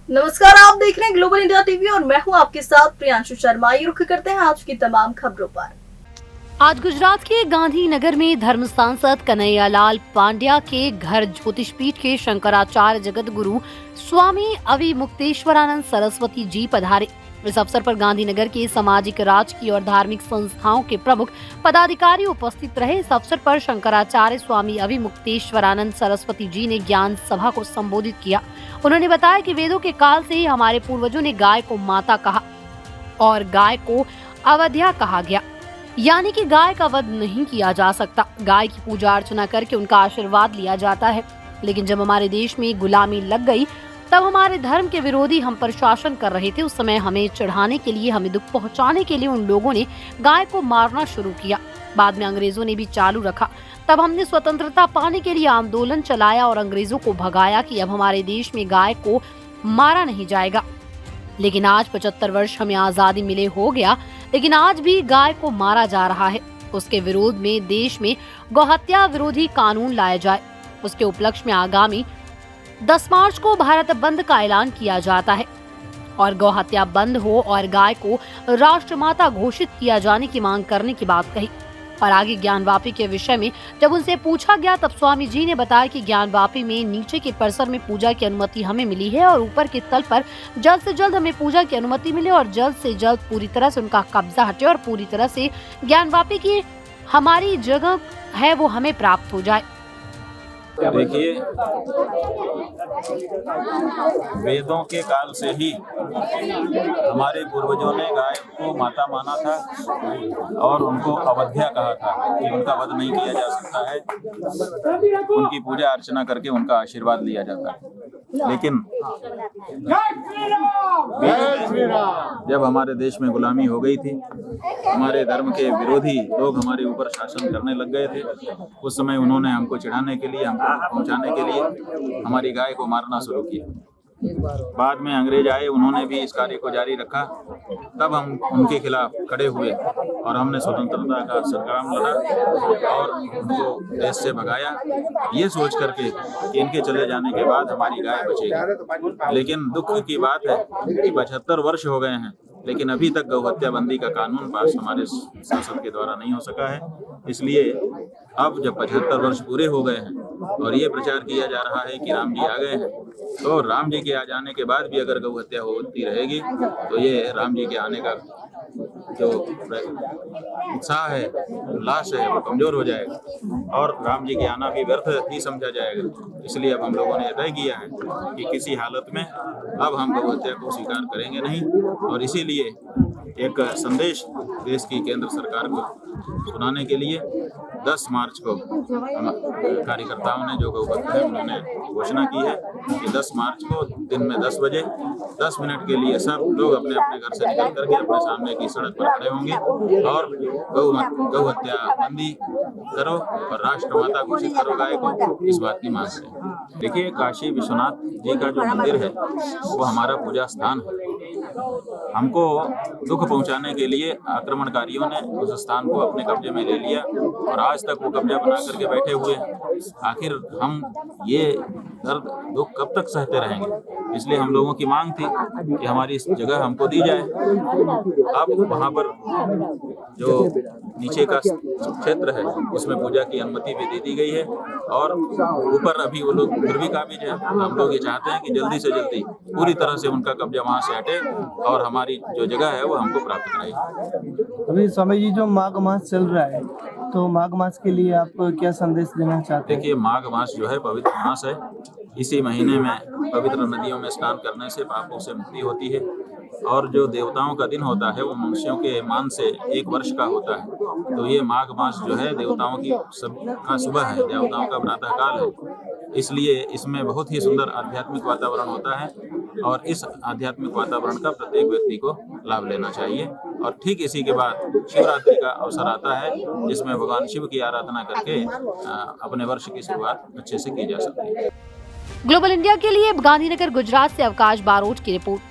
नमस्कार, आप देख रहे हैं ग्लोबल इंडिया टीवी और मैं हूं आपके साथ प्रियांशु शर्मा। ये रुख करते हैं आज की तमाम खबरों पर। आज गुजरात के गांधीनगर में धर्म सांसद कन्हैयालाल पांड्या के घर ज्योतिष पीठ के शंकराचार्य जगत गुरु स्वामी अविमुक्तेश्वरानंद सरस्वती जी पधारे। इस अवसर पर गांधीनगर के सामाजिक, राजकीय और धार्मिक संस्थाओं के प्रमुख पदाधिकारी उपस्थित रहे। इस अवसर पर शंकराचार्य स्वामी अविमुक्तेश्वरानंद सरस्वती जी ने ज्ञान सभा को संबोधित किया। उन्होंने बताया कि वेदों के काल से ही हमारे पूर्वजों ने गाय को माता कहा और गाय को अवध्या कहा गया, यानी कि गाय का वध नहीं किया जा सकता। गाय की पूजा अर्चना करके उनका आशीर्वाद लिया जाता है। लेकिन जब हमारे देश में गुलामी लग गई, तब हमारे धर्म के विरोधी हम पर शासन कर रहे थे। उस समय हमें चढ़ाने के लिए, हमें दुख पहुंचाने के लिए उन लोगों ने गाय को मारना शुरू किया। बाद में अंग्रेजों ने भी चालू रखा। तब हमने स्वतंत्रता पाने के लिए आंदोलन चलाया और अंग्रेजों को भगाया कि अब हमारे देश में गाय को मारा नहीं जाएगा। लेकिन आज 75 वर्ष हमें आजादी मिले हो गया, लेकिन आज भी गाय को मारा जा रहा है। उसके विरोध में देश में गौहत्या विरोधी कानून लाया जाए। उसके उपलक्ष्य में आगामी 10 मार्च को भारत बंद का ऐलान किया जाता है और गौहत्या बंद हो और गाय को राष्ट्रमाता घोषित किया जाने की मांग करने की बात कही। और आगे ज्ञानवापी के विषय में जब उनसे पूछा गया, तब स्वामी जी ने बताया कि ज्ञानवापी में नीचे के परिसर में पूजा की अनुमति हमें मिली है और ऊपर के तल पर जल्द से जल्द हमें पूजा की अनुमति मिले और जल्द से जल्द पूरी तरह से उनका कब्जा हटे और पूरी तरह से ज्ञानवापी की हमारी जगह है वो हमें प्राप्त हो जाए। देखिए, वेदों के काल से ही हमारे पूर्वजों ने गाय को माता माना था और उनको अवध्या कहा था कि उनका वध नहीं किया जा सकता है, उनकी पूजा अर्चना करके उनका आशीर्वाद लिया जाता है। लेकिन जब हमारे देश में गुलामी हो गई थी, हमारे धर्म के विरोधी लोग हमारे ऊपर शासन करने लग गए थे, उस समय उन्होंने हमको चिढ़ाने के लिए, हमको पहुंचाने के लिए हमारी गाय को मारना शुरू किया। बाद में अंग्रेज आए, उन्होंने भी इस कार्य को जारी रखा। तब हम उनके खिलाफ खड़े हुए और हमने स्वतंत्रता का संग्राम लड़ा और उनको देश से भगाया, ये सोच करके कि इनके चले जाने के बाद हमारी गाय बचेगी। लेकिन दुख की बात है कि 75 वर्ष हो गए हैं, लेकिन अभी तक गौहत्या बंदी का कानून पास हमारे संसद के द्वारा नहीं हो सका है। इसलिए अब जब 75 वर्ष पूरे हो गए हैं और ये प्रचार किया जा रहा है कि राम जी आ गए हैं, तो राम जी के आ जाने के बाद भी अगर गौहत्या होती रहेगी तो ये राम जी के आने का जो उत्साह है, उल्लास है, वो कमजोर हो जाएगा और राम जी के आना भी व्यर्थ ही समझा जाएगा। इसलिए अब हम लोगों ने तय किया है कि किसी हालत में अब हम गौहत्या को स्वीकार करेंगे नहीं और इसीलिए एक संदेश देश की केंद्र सरकार को सुनाने के लिए 10 मार्च को कार्यकर्ताओं ने, जो गौभक्त है, उन्होंने घोषणा की है कि 10 मार्च को दिन में 10 बजे 10 मिनट के लिए सब लोग अपने अपने घर से निकल करके अपने सामने की सड़क पर खड़े होंगे और गौहत्या बंदी करो और राष्ट्रमाता घोषित करो गाय को, इस बात की मांग है। देखिए, काशी विश्वनाथ जी का जो मंदिर है वो हमारा पूजा स्थान है। हमको दुख पहुंचाने के लिए आक्रमणकारियों ने उस स्थान को अपने कब्जे में ले लिया और आज तक वो कब्जा बना करके बैठे हुए हैं। आखिर हम ये दर्द दुख कब तक सहते रहेंगे? इसलिए हम लोगों की मांग थी कि हमारी इस जगह हमको दी जाए। अब वहाँ पर जो नीचे का क्षेत्र है उसमें पूजा की अनुमति भी दे दी गई है और ऊपर अभी वो लोग फिर भी काबिज है। हम लोग ये चाहते हैं कि जल्दी से जल्दी पूरी तरह से उनका कब्जा वहाँ से हटे और हमारी जो जगह है वो हमको प्राप्त कराई। अभी स्वामी जी, जो माघ मास चल रहा है, तो माघ मास के लिए आप क्या संदेश देना चाहते हैं? देखिए, माघ मास जो है पवित्र मास है। इसी महीने में पवित्र नदियों में स्नान करने से पापों से मुक्ति होती है और जो देवताओं का दिन होता है वो मनुष्यों के मान से 1 वर्ष का होता है। तो ये माघ मास जो है देवताओं की सुबह है, देवताओं का प्रातः काल है। इसलिए इसमें बहुत ही सुंदर आध्यात्मिक वातावरण होता है और इस आध्यात्मिक वातावरण का प्रत्येक व्यक्ति को लाभ लेना चाहिए। और ठीक इसी के बाद शिवरात्रि का अवसर आता है जिसमें भगवान शिव की आराधना करके अपने वर्ष की शुरुआत अच्छे से की जा सकती है। ग्लोबल इंडिया के लिए गांधीनगर गुजरात से अवकाश बारोट की रिपोर्ट।